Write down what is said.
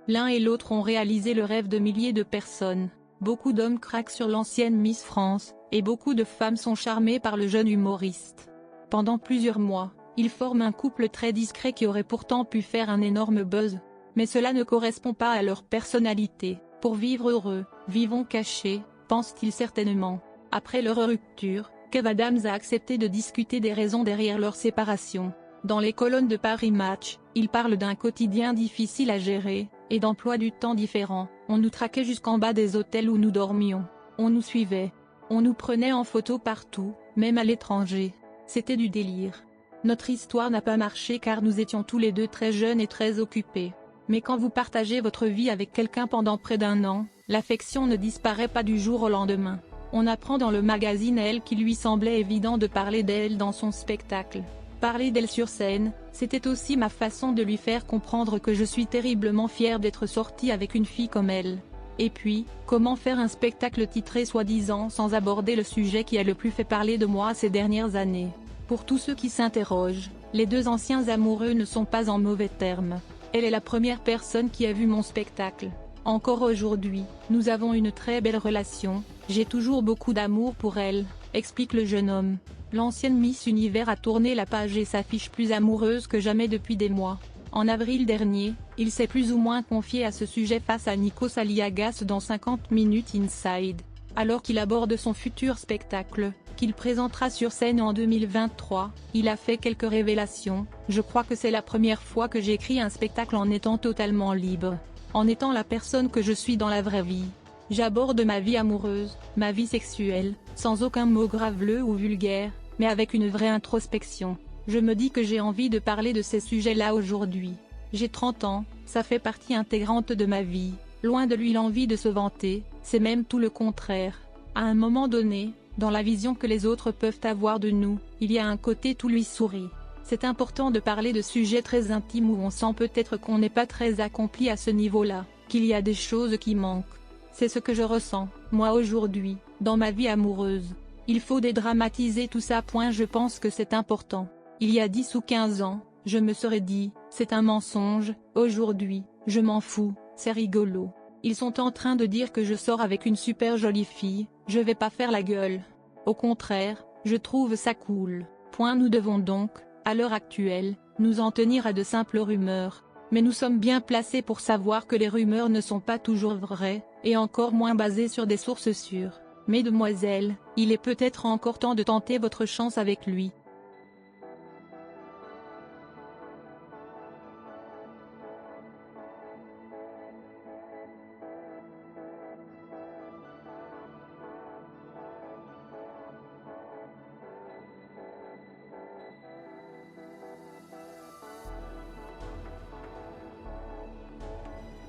L'un et l'autre ont réalisé le rêve de milliers de personnes. Beaucoup d'hommes craquent sur l'ancienne Miss France, et beaucoup de femmes sont charmées par le jeune humoriste. Pendant plusieurs mois, ils forment un couple très discret qui aurait pourtant pu faire un énorme buzz. Mais cela ne correspond pas à leur personnalité. Pour vivre heureux, vivons cachés, pensent-ils certainement. Après leur rupture, Kev Adams a accepté de discuter des raisons derrière leur séparation. Dans les colonnes de Paris Match, il parle d'un quotidien difficile à gérer, et d'emplois du temps différents. On nous traquait jusqu'en bas des hôtels où nous dormions. On nous suivait. On nous prenait en photo partout, même à l'étranger. C'était du délire. Notre histoire n'a pas marché car nous étions tous les deux très jeunes et très occupés. Mais quand vous partagez votre vie avec quelqu'un pendant près d'un an, l'affection ne disparaît pas du jour au lendemain. On apprend dans le magazine Elle qu'il lui semblait évident de parler d'elle dans son spectacle. Parler d'elle sur scène, c'était aussi ma façon de lui faire comprendre que je suis terriblement fière d'être sortie avec une fille comme elle. Et puis, comment faire un spectacle titré soi-disant sans aborder le sujet qui a le plus fait parler de moi ces dernières années? Pour tous ceux qui s'interrogent, les deux anciens amoureux ne sont pas en mauvais termes. Elle est la première personne qui a vu mon spectacle. Encore aujourd'hui, nous avons une très belle relation, j'ai toujours beaucoup d'amour pour elle, explique le jeune homme. L'ancienne Miss Univers a tourné la page et s'affiche plus amoureuse que jamais depuis des mois. En avril dernier, il s'est plus ou moins confié à ce sujet face à Nikos Aliagas dans 50 Minutes Inside. Alors qu'il aborde son futur spectacle, qu'il présentera sur scène en 2023, il a fait quelques révélations. Je crois que c'est la première fois que j'écris un spectacle en étant totalement libre. En étant la personne que je suis dans la vraie vie. J'aborde ma vie amoureuse, ma vie sexuelle, sans aucun mot graveleux ou vulgaire, mais avec une vraie introspection. Je me dis que j'ai envie de parler de ces sujets-là aujourd'hui. J'ai 30 ans, ça fait partie intégrante de ma vie. Loin de lui l'envie de se vanter, c'est même tout le contraire. À un moment donné, dans la vision que les autres peuvent avoir de nous, il y a un côté tout lui sourit. C'est important de parler de sujets très intimes où on sent peut-être qu'on n'est pas très accompli à ce niveau-là, qu'il y a des choses qui manquent. C'est ce que je ressens, moi aujourd'hui, dans ma vie amoureuse. Il faut dédramatiser tout ça. Je pense que c'est important. Il y a 10 ou 15 ans, je me serais dit, c'est un mensonge. Aujourd'hui, je m'en fous, c'est rigolo. Ils sont en train de dire que je sors avec une super jolie fille, je vais pas faire la gueule. Au contraire, je trouve ça cool. Nous devons donc, à l'heure actuelle, nous en tenir à de simples rumeurs. Mais nous sommes bien placés pour savoir que les rumeurs ne sont pas toujours vraies, et encore moins basées sur des sources sûres. Mesdemoiselles, il est peut-être encore temps de tenter votre chance avec lui.